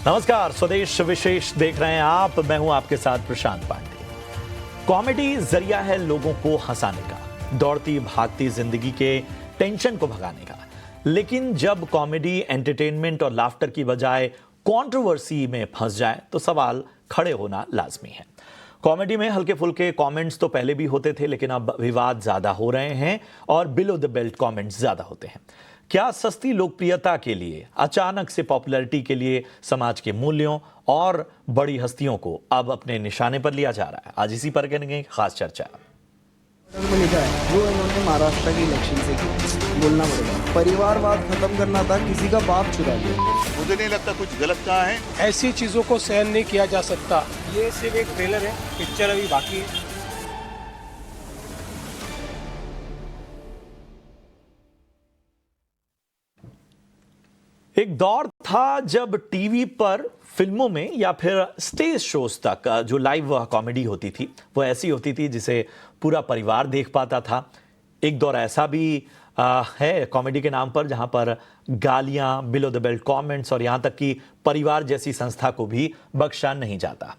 नमस्कार, स्वदेश विशेष देख रहे हैं आप। मैं हूं आपके साथ प्रशांत पांडे। कॉमेडी जरिया है लोगों को हंसाने का, दौड़ती भागती जिंदगी के टेंशन को भगाने का। लेकिन जब कॉमेडी एंटरटेनमेंट और लाफ्टर की बजाय कंट्रोवर्सी में फंस जाए तो सवाल खड़े होना लाजमी है। कॉमेडी में हल्के फुल्के कमेंट्स तो पहले भी होते थे, लेकिन अब विवाद ज्यादा हो रहे हैं और बिलो द बेल्ट कमेंट्स ज्यादा होते हैं। क्या सस्ती लोकप्रियता के लिए, अचानक से पॉपुलैरिटी के लिए समाज के मूल्यों और बड़ी हस्तियों को अब अपने निशाने पर लिया जा रहा है? आज इसी पर करेंगे खास चर्चा। लिखा है जो इन्होंने महाराष्ट्र की इलेक्शन से की, बोलना पड़ेगा। परिवारवाद खत्म करना था, किसी का बाप चुरा लिया। मुझे नहीं लगता कुछ गलत कहा है। ऐसी चीजों को सहन नहीं किया जा सकता। ये सिर्फ एक ट्रेलर है, पिक्चर अभी बाकी है। एक दौर था जब टीवी पर, फिल्मों में या फिर स्टेज शोज तक जो लाइव कॉमेडी होती थी वो ऐसी होती थी जिसे पूरा परिवार देख पाता था। एक दौर ऐसा भी है कॉमेडी के नाम पर जहां पर गालियां, बिलो द बेल्ट कमेंट्स और यहां तक कि परिवार जैसी संस्था को भी बख्शा नहीं जाता।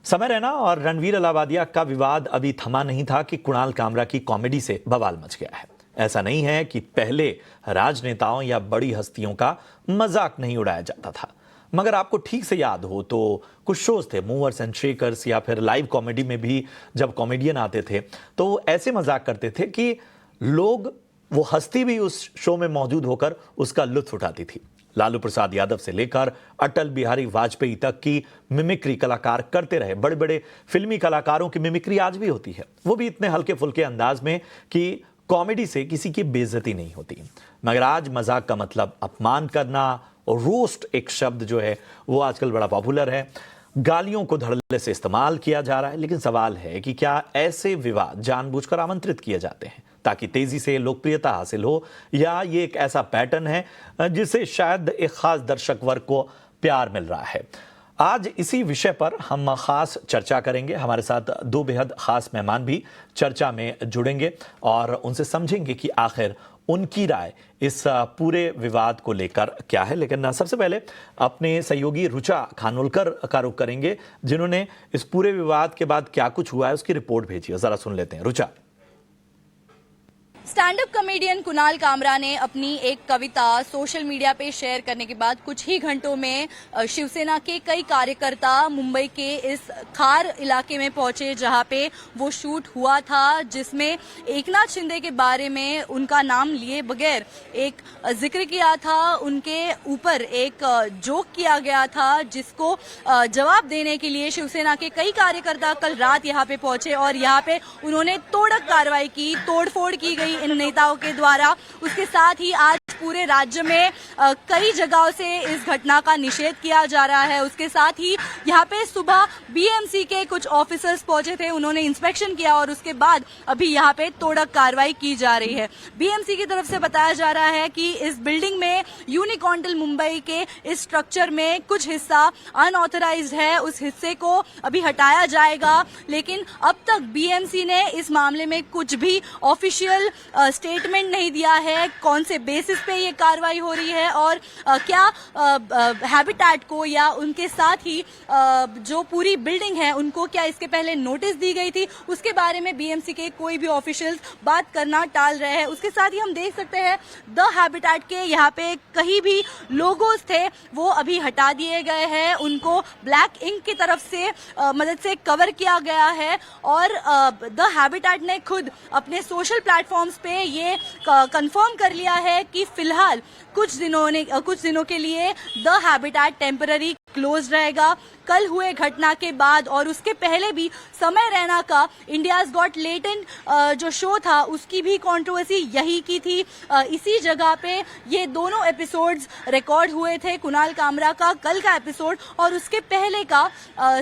समय रैना और रणवीर अलाहाबादिया का विवाद अभी थमा नहीं था कि कुणाल कामरा की कॉमेडी से बवाल मच गया है। ऐसा नहीं है कि पहले राजनेताओं या बड़ी हस्तियों का मजाक नहीं उड़ाया जाता था, मगर आपको ठीक से याद हो तो कुछ शोज थे, मूवर्स एंड शेकर्स या फिर लाइव कॉमेडी में भी जब कॉमेडियन आते थे तो वो ऐसे मजाक करते थे कि लोग, वो हस्ती भी उस शो में मौजूद होकर उसका लुत्फ उठाती थी। लालू प्रसाद यादव से लेकर अटल बिहारी वाजपेयी तक की मिमिक्री कलाकार करते रहे। बड़े बड़े फिल्मी कलाकारों की मिमिक्री आज भी होती है, वो भी इतने हल्के फुल्के अंदाज में कि कॉमेडी से किसी की बेइज्जती नहीं होती। मगर आज मजाक का मतलब अपमान करना, और रोस्ट एक शब्द जो है वो आजकल बड़ा पॉपुलर है। गालियों को धड़ल्ले से इस्तेमाल किया जा रहा है। लेकिन सवाल है कि क्या ऐसे विवाद जानबूझकर आमंत्रित किए जाते हैं ताकि तेजी से लोकप्रियता हासिल हो, या ये एक ऐसा पैटर्न है जिससे शायद एक खास दर्शक वर्ग को प्यार मिल रहा है? आज इसी विषय पर हम खास चर्चा करेंगे। हमारे साथ दो बेहद खास मेहमान भी चर्चा में जुड़ेंगे और उनसे समझेंगे कि आखिर उनकी राय इस पूरे विवाद को लेकर क्या है। लेकिन सबसे पहले अपने सहयोगी रुचा खानोलकर का रुख करेंगे, जिन्होंने इस पूरे विवाद के बाद क्या कुछ हुआ है उसकी रिपोर्ट भेजी है। जरा सुन लेते हैं। Rucha. Stand up comedian Kunal Kamra ने अपनी एक कविता सोशल मीडिया पे शेयर करने के बाद कुछ ही घंटों में शिवसेना के कई कार्यकर्ता मुंबई के इस खार इलाके में पहुंचे जहां पे वो शूट हुआ था, जिसमें एकनाथ शिंदे के बारे में उनका नाम लिए बगैर एक जिक्र किया था। उनके ऊपर एक जोक किया गया था जिसको जवाब देने के लिए शिवसेना के कई कार्यकर्ता कल रात यहाँ पे पहुंचे और यहाँ पे उन्होंने तोड़क कार्रवाई की, तोड़फोड़ की गई इन नेताओं के द्वारा। उसके साथ ही आज पूरे राज्य में कई जगहों से इस घटना का निषेध किया जा रहा है। उसके साथ ही यहाँ पे सुबह बीएमसी के कुछ ऑफिसर्स पहुंचे थे, उन्होंने इंस्पेक्शन किया और उसके बाद अभी यहाँ पे तोड़क कार्रवाई की जा रही है। बीएमसी की तरफ से बताया जा रहा है कि इस बिल्डिंग में यूनिकॉन्टिल मुंबई के इस स्ट्रक्चर में कुछ हिस्सा अनऑथराइज्ड है, उस हिस्से को अभी हटाया जाएगा। लेकिन अब तक बीएमसी ने इस मामले में कुछ भी ऑफिशियल स्टेटमेंट नहीं दिया है, कौन से बेसिस पे ये कार्रवाई हो रही है और क्या हैबिटेट को या उनके साथ ही जो पूरी बिल्डिंग है उनको क्या इसके पहले नोटिस दी गई थी, उसके बारे में बीएमसी के कोई भी ऑफिशियल्स बात करना टाल रहे हैं। उसके साथ ही हम देख सकते हैं द हैबिटेट के यहाँ पे कहीं भी लोगोज थे वो अभी हटा दिए गए हैं, उनको ब्लैक इंक की तरफ से मदद से कवर किया गया है और द हैबिटेट ने खुद अपने सोशल प्लेटफॉर्म्स पे ये कंफर्म कर लिया है कि फिलहाल कुछ दिनों के लिए द हैबिटेट टेम्पररी क्लोज रहेगा। कल हुए घटना के बाद और उसके पहले भी समय रैना का इंडियाज गॉट लेटेंट जो शो था उसकी भी कंट्रोवर्सी यही की थी। इसी जगह पे ये दोनों एपिसोड्स रिकॉर्ड हुए थे, कुणाल कामरा का कल का एपिसोड और उसके पहले का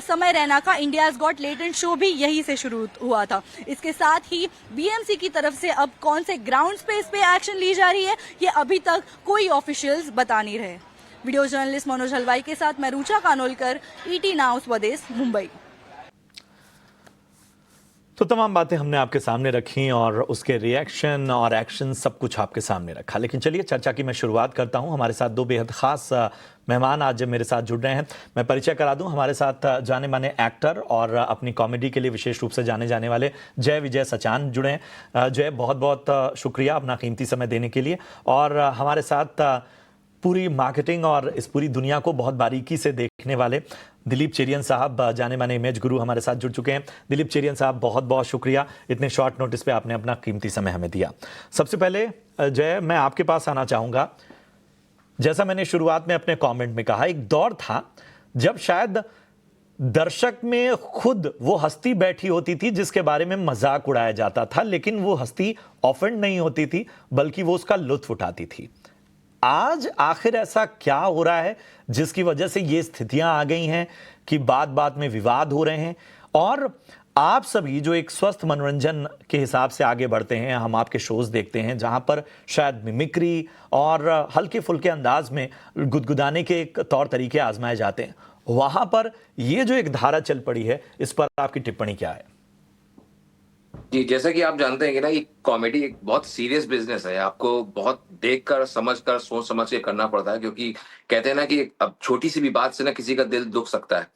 समय रैना का इंडियाज गॉट लेटेंट शो भी यही से शुरू हुआ था। इसके साथ ही बीएमसी की तरफ से अब कौन से ग्राउंड्स पे इस पे एक्शन ली जा रही है ये अभी तक कोई ऑफिशियल्स बता नहीं रहे। वीडियो जर्नलिस्ट मनोज हलवाई के साथ मैं रुचा कानोलकर, ईटी नाउ स्वदेश, मुंबई। तो तमाम बातें हमने आपके सामने रखी और उसके रिएक्शन और एक्शन सब कुछ आपके सामने रखा। लेकिन चलिए चर्चा की मैं शुरुआत करता हूं। हमारे साथ दो बेहद खास मेहमान आज मेरे साथ जुड़ रहे हैं। मैं परिचय करा दूं, हमारे साथ जाने माने एक्टर और अपनी कॉमेडी के लिए विशेष रूप से जाने जाने वाले जय विजय सचान जुड़े हैं। जय, बहुत बहुत शुक्रिया अपना कीमती समय देने के लिए। और हमारे साथ पूरी मार्केटिंग और इस पूरी दुनिया को बहुत बारीकी से देखने वाले दिलीप चेरियन साहब, जाने माने इमेज गुरु, हमारे साथ जुड़ चुके हैं। दिलीप चेरियन साहब, बहुत बहुत शुक्रिया, इतने शॉर्ट नोटिस पे आपने अपना कीमती समय हमें दिया। सबसे पहले जय, मैं आपके पास आना चाहूँगा। जैसा मैंने शुरुआत में अपने कमेंट में कहा, एक दौर था जब शायद दर्शक में खुद वो हस्ती बैठी होती थी जिसके बारे में मजाक उड़ाया जाता था, लेकिन वो हस्ती ऑफेंड नहीं होती थी बल्कि वो उसका लुत्फ उठाती थी। आज आखिर ऐसा क्या हो रहा है जिसकी वजह से ये स्थितियां आ गई हैं कि बात बात में विवाद हो रहे हैं? और आप सभी जो एक स्वस्थ मनोरंजन के हिसाब से आगे बढ़ते हैं, हम आपके शोज देखते हैं जहां पर शायद मिमिक्री और हल्के फुल्के अंदाज में गुदगुदाने के एक तौर तरीके आजमाए जाते हैं, वहां पर ये जो एक धारा चल पड़ी है, इस पर आपकी टिप्पणी क्या है? जी, जैसा कि आप जानते हैं कि ना, ये कॉमेडी एक बहुत सीरियस बिजनेस है। आपको बहुत देखकर, समझकर, सोच समझ के करना पड़ता है, क्योंकि कहते हैं ना कि अब छोटी सी भी बात से ना किसी का दिल दुख सकता है।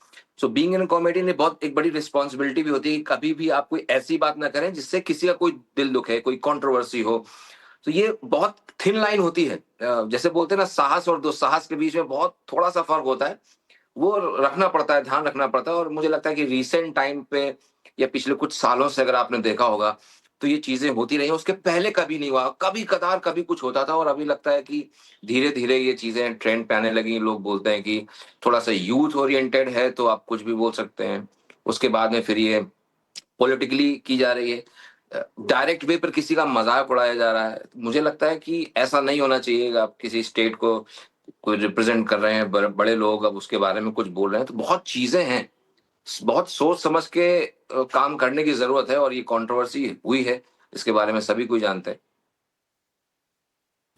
सो बीइंग इन कॉमेडी ने बहुत एक बड़ी रिस्पॉन्सिबिलिटी भी होती है कि कभी भी आप कोई ऐसी बात ना करें जिससे किसी का कोई दिल दुखे, कोई कंट्रोवर्सी हो। तो ये बहुत थिन लाइन होती है। जैसे बोलते हैं ना, साहस और दुस्साहस के बीच में बहुत थोड़ा सा फर्क होता है, वो रखना पड़ता है, ध्यान रखना पड़ता है। और मुझे लगता है कि रिसेंट टाइम पे या पिछले कुछ सालों से अगर आपने देखा होगा तो ये चीजें होती रही हैं। उसके पहले कभी नहीं हुआ, कभी कदार कभी कुछ होता था, और अभी लगता है कि धीरे धीरे ये चीजें ट्रेंड पे आने लगी। लोग बोलते हैं कि थोड़ा सा यूथ ओरिएंटेड है तो आप कुछ भी बोल सकते हैं। उसके बाद में फिर ये पॉलिटिकली की जा रही है, डायरेक्ट वे पर किसी का मजाक उड़ाया जा रहा है। मुझे लगता है कि ऐसा नहीं होना चाहिए। आप किसी स्टेट को कोई रिप्रेजेंट कर रहे हैं, बड़े लोग अब उसके बारे में कुछ बोल रहे हैं, तो बहुत चीजें हैं, बहुत सोच समझ के काम करने की जरूरत है। और ये कंट्रोवर्सी हुई है, इसके बारे में सभी कोई जानते हैं।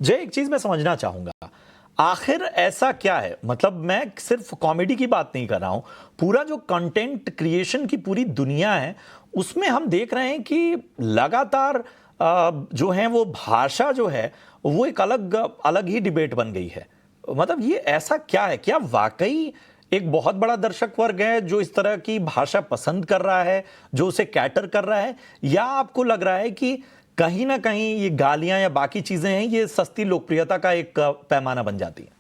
जय, एक चीज मैं समझना चाहूंगा, आखिर ऐसा क्या है? मतलब मैं सिर्फ कॉमेडी की बात नहीं कर रहा हूं, पूरा जो कंटेंट क्रिएशन की पूरी दुनिया है उसमें हम देख रहे हैं कि लगातार जो है वो भाषा जो है वो एक अलग अलग ही डिबेट बन गई है। मतलब ये ऐसा क्या है? क्या वाकई एक बहुत बड़ा दर्शक वर्ग है जो इस तरह की भाषा पसंद कर रहा है, जो उसे कैटर कर रहा है, या आपको लग रहा है कि कहीं ना कहीं ये गालियां या बाकी चीजें हैं, ये सस्ती लोकप्रियता का एक पैमाना बन जाती है?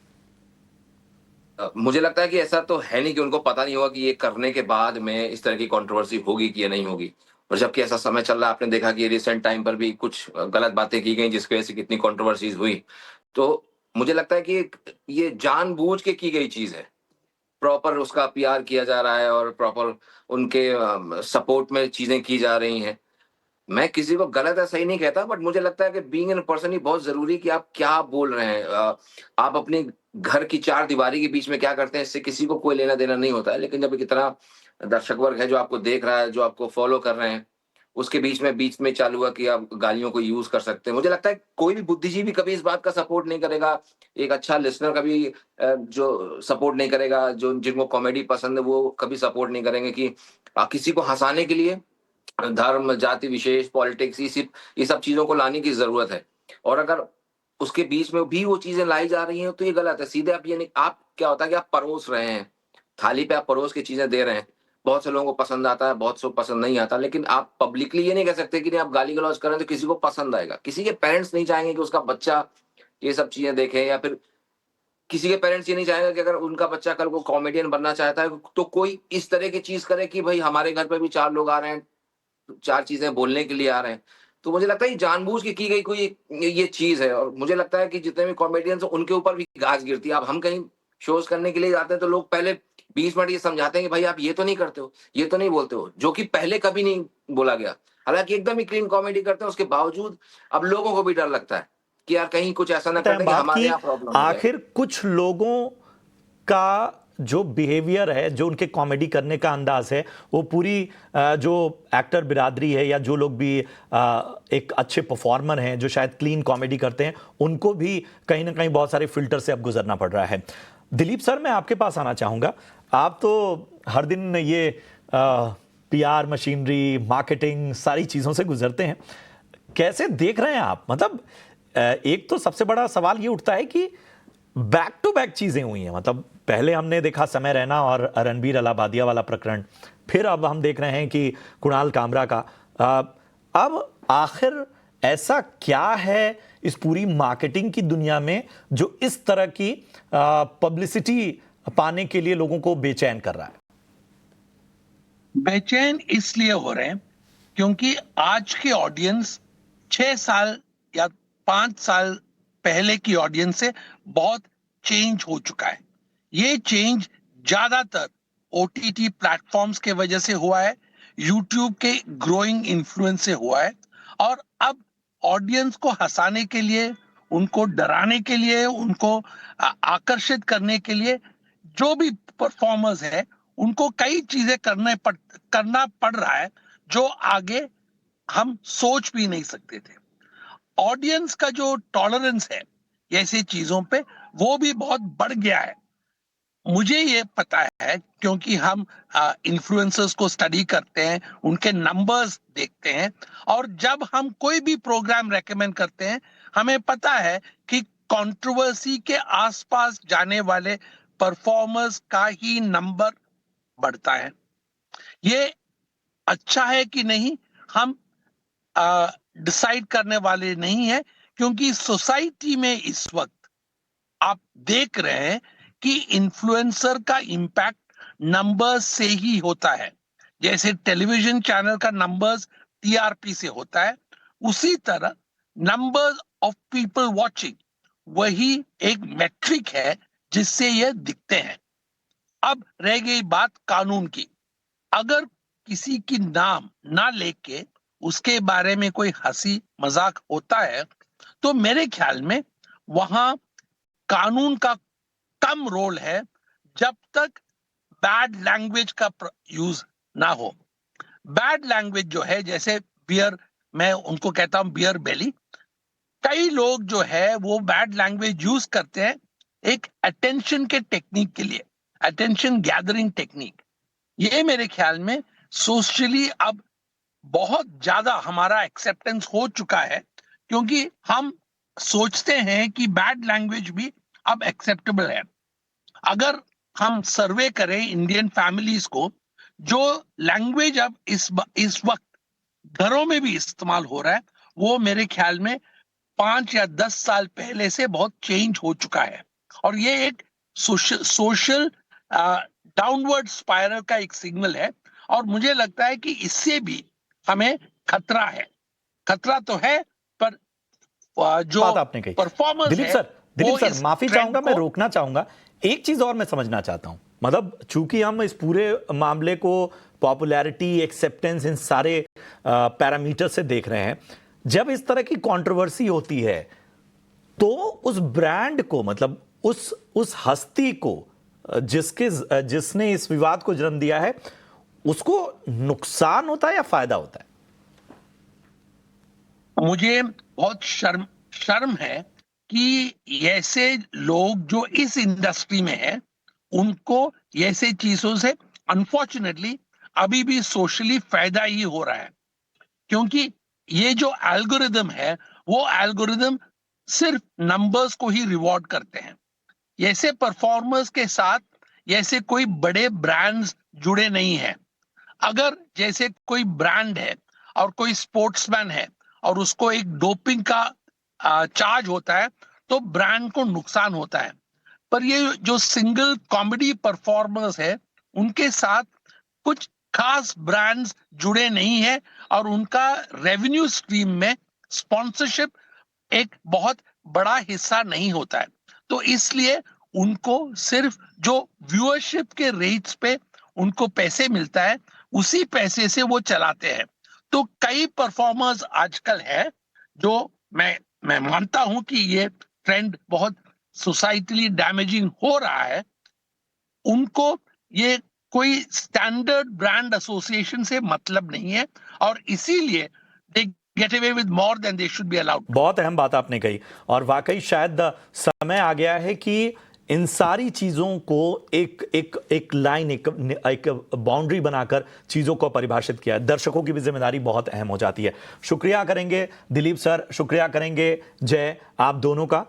मुझे लगता है कि ऐसा तो है नहीं कि उनको पता नहीं होगा कि ये करने के बाद में इस तरह की कंट्रोवर्सी होगी कि या नहीं होगी। और जबकि ऐसा समय चल रहा है, आपने देखा कि रिसेंट टाइम पर भी कुछ गलत बातें की गई जिसकी वजह से कितनी कंट्रोवर्सीज हुई। तो मुझे लगता है कि ये जानबूझ के की गई चीज है। प्रॉपर उसका पीआर किया जा रहा है और प्रॉपर उनके सपोर्ट में चीजें की जा रही हैं। मैं किसी को गलत है सही नहीं कहता, बट मुझे लगता है कि बीइंग इन पर्सन ही बहुत जरूरी है कि आप क्या बोल रहे हैं। आप अपने घर की चार दीवारी के बीच में क्या करते हैं, इससे किसी को कोई लेना देना नहीं होता है। लेकिन जब इतना दर्शक वर्ग है जो आपको देख रहा है, जो आपको फॉलो कर रहे हैं, उसके बीच में चालू हुआ कि आप गालियों को यूज कर सकते हैं। मुझे लगता है कोई भी बुद्धिजीवी कभी इस बात का सपोर्ट नहीं करेगा। एक अच्छा लिसनर कभी जो सपोर्ट नहीं करेगा, जो जिनको कॉमेडी पसंद है वो कभी सपोर्ट नहीं करेंगे कि किसी को हंसाने के लिए धर्म, जाति विशेष, पॉलिटिक्स, ये सब चीजों को लाने की जरूरत है। और अगर उसके बीच में भी वो चीजें लाई जा रही हैं तो ये गलत है। सीधे आप ये नहीं, आप क्या होता है कि आप परोस रहे हैं, थाली पे आप परोस के चीजें दे रहे हैं। बहुत से लोगों को पसंद आता है, बहुत से को पसंद नहीं आता, लेकिन आप पब्लिकली ये नहीं कह सकते कि नहीं आप गाली गलौज करें तो किसी को पसंद आएगा। किसी के पेरेंट्स नहीं चाहेंगे कि उसका बच्चा ये सब चीजें देखे, या फिर किसी के पेरेंट्स ये नहीं चाहेंगे कि अगर उनका बच्चा कल को कॉमेडियन बनना चाहता है तो कोई इस तरह की चीज करे कि भाई हमारे घर पे भी चार लोग आ रहे हैं, चार चीजें बोलने के लिए आ रहे हैं। तो मुझे लगता है जानबूझ के की गई कोई ये चीज है। और मुझे लगता है कि जितने भी कॉमेडियंस हैं उनके ऊपर भी घास गिरती है। अब हम कहीं शोज करने के लिए जाते हैं तो लोग पहले 20 मिनट ये समझाते हैं कि भाई आप ये तो नहीं करते हो, ये तो नहीं बोलते हो, जो कि पहले कभी नहीं बोला गया। हालांकि एकदम ही क्लीन कॉमेडी करते हैं, उसके बावजूद अब लोगों को भी डर लगता है कि यार कहीं कुछ ऐसा ना कर दें कि हमारे यहाँ प्रॉब्लम। आखिर कुछ लोगों का जो बिहेवियर है, जो उनके कॉमेडी करने का अंदाज है, वो पूरी जो एक्टर बिरादरी है या जो लोग भी एक अच्छे परफॉर्मर हैं जो शायद क्लीन कॉमेडी करते हैं, उनको भी कहीं ना कहीं बहुत सारे फिल्टर से अब गुजरना पड़ रहा है। दिलीप सर, मैं आपके पास आना चाहूँगा। आप तो हर दिन ये पीआर मशीनरी, मार्केटिंग, सारी चीज़ों से गुजरते हैं। कैसे देख रहे हैं आप? मतलब एक तो सबसे बड़ा सवाल ये उठता है कि बैक टू बैक चीज़ें हुई हैं। मतलब पहले हमने देखा समय रैना और रणबीर अलाहाबादिया वाला प्रकरण, फिर अब हम देख रहे हैं कि कुणाल कामरा का। अब आखिर ऐसा क्या है इस पूरी मार्केटिंग की दुनिया में जो इस तरह की पब्लिसिटी पाने के लिए लोगों को बेचैन कर रहा है? बेचैन इसलिए हो रहे हैं क्योंकि आज की ऑडियंस 6 साल या 5 साल पहले की ऑडियंस से बहुत चेंज हो चुका है। ये चेंज ज्यादातर ओटीटी प्लेटफॉर्म्स के वजह से हुआ है, यूट्यूब के ग्रोइंग इन्फ्लुएंस से हुआ है। और अब ऑडियंस को हंसाने के लिए, उनको डराने के लिए, उनको आकर्षित करने के लिए जो भी परफॉर्मर्स है उनको कई चीजें करना पड़ रहा है जो आगे हम सोच भी नहीं सकते थे। ऑडियंस का जो टॉलरेंस है ऐसी चीजों पे वो भी बहुत बढ़ गया है। मुझे ये पता है क्योंकि हम इन्फ्लुएंसर्स को स्टडी करते हैं, उनके नंबर्स देखते हैं, और जब हम कोई भी प्रोग्राम रेकमेंड करते हैं हमें पता है कि कंट्रोवर्सी के आसपास जाने वाले परफॉर्मर्स का ही नंबर बढ़ता है। ये अच्छा है कि नहीं हम डिसाइड करने वाले नहीं है, क्योंकि सोसाइटी में इस वक्त आप देख रहे हैं कि इन्फ्लुएंसर का इम्पैक्ट नंबर्स से ही होता है। जैसे टेलीविजन चैनल का नंबर्स टीआरपी से होता है, उसी तरह नंबर्स ऑफ पीपल वॉचिंग वही एक मैट्रिक है जिससे ये दिखते हैं। अब रह गई बात कानून की। अगर किसी की नाम ना लेके उसके बारे में कोई हंसी मजाक होता है तो मेरे ख्याल में वहां कानून का कम रोल है जब तक बैड लैंग्वेज का यूज ना हो। बैड लैंग्वेज जो है, जैसे बियर, मैं उनको कहता हूं बियर बेली, कई लोग जो है वो बैड लैंग्वेज यूज करते हैं एक अटेंशन के टेक्निक के लिए, अटेंशन गैदरिंग टेक्निक। ये मेरे ख्याल में सोशली अब बहुत ज्यादा हमारा एक्सेप्टेंस हो चुका है, क्योंकि हम सोचते हैं कि बैड लैंग्वेज भी अब एक्सेप्टेबल है। अगर हम सर्वे करें इंडियन फैमिलीज को, जो लैंग्वेज अब इस वक्त घरों में भी इस्तेमाल हो रहा है वो मेरे ख्याल में 5 या 10 साल पहले से बहुत चेंज हो चुका है। और ये एक सोशल डाउनवर्ड स्पाइरल का एक सिग्नल है, और मुझे लगता है कि इससे भी हमें खतरा है। खतरा तो है, पर जो बात आपने कही परफॉर्मेंस दिलीप सर, माफी चाहूंगा, मैं रोकना चाहूंगा। एक चीज और मैं समझना चाहता हूं, मतलब चूंकि हम इस पूरे मामले को पॉपुलैरिटी, एक्सेप्टेंस, इन सारे पैरामीटर से देख रहे हैं, जब इस तरह की कंट्रोवर्सी होती है तो उस ब्रांड को, मतलब उस हस्ती को जिसने इस विवाद को जन्म दिया है, उसको नुकसान होता है या फायदा होता है? मुझे बहुत शर्म है कि ऐसे लोग जो इस इंडस्ट्री में हैं उनको ऐसे चीजों से अनफॉर्चुनेटली अभी भी सोशली फायदा ही हो रहा है। क्योंकि ये जो एल्गोरिदम है वो एल्गोरिदम सिर्फ नंबर्स को ही रिवॉर्ड करते हैं। ऐसे परफॉर्मर्स के साथ ऐसे कोई बड़े ब्रांड्स जुड़े नहीं हैं। अगर जैसे कोई ब्रांड है और कोई स्पोर्ट्समैन है और उसको एक डोपिंग का चार्ज होता है तो ब्रांड को नुकसान होता है। पर ये जो सिंगल कॉमेडी परफॉर्मर्स है उनके साथ कुछ खास ब्रांड्स जुड़े नहीं है, और उनका रेवेन्यू स्ट्रीम में स्पॉन्सरशिप एक बहुत बड़ा हिस्सा नहीं होता है। तो इसलिए उनको सिर्फ जो व्यूअरशिप के रेट्स पे उनको पैसे मिलता है उसी पैसे से वो चलाते हैं। तो कई परफॉर्मर्स आजकल है जो मैं मानता हूं कि ये ट्रेंड बहुत सोसाइटली डैमेजिंग हो रहा है, उनको ये कोई स्टैंडर्ड ब्रांड एसोसिएशन से मतलब नहीं है, और इसीलिए they get away with more than they should be allowed. बहुत अहम बात आपने कही, और वाकई शायद समय आ गया है कि इन सारी चीज़ों को एक लाइन, एक बाउंड्री बनाकर चीज़ों को परिभाषित किया है। दर्शकों की भी जिम्मेदारी बहुत अहम हो जाती है। शुक्रिया करेंगे दिलीप सर, शुक्रिया करेंगे जय, आप दोनों का।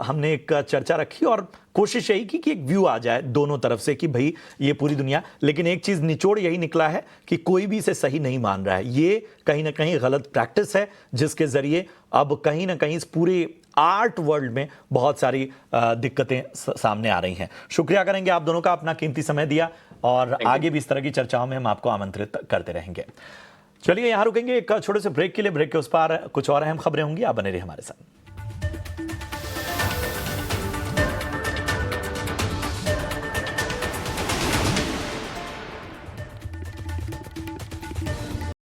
हमने एक चर्चा रखी और कोशिश यही की कि एक व्यू आ जाए दोनों तरफ से कि भाई ये पूरी दुनिया, लेकिन एक चीज़ निचोड़ यही निकला है कि कोई भी इसे सही नहीं मान रहा है। ये कहीं ना कहीं गलत प्रैक्टिस है जिसके ज़रिए अब कहीं ना कहीं इस पूरे आर्ट वर्ल्ड में बहुत सारी दिक्कतें सामने आ रही हैं। शुक्रिया करेंगे आप दोनों का, अपना कीमती समय दिया, और आगे भी इस तरह की चर्चाओं में हम आपको आमंत्रित करते रहेंगे। चलिए यहाँ रुकेंगे एक छोटे से ब्रेक के लिए। ब्रेक के उस पार कुछ और अहम खबरें होंगी, आप बने रहिए हमारे साथ।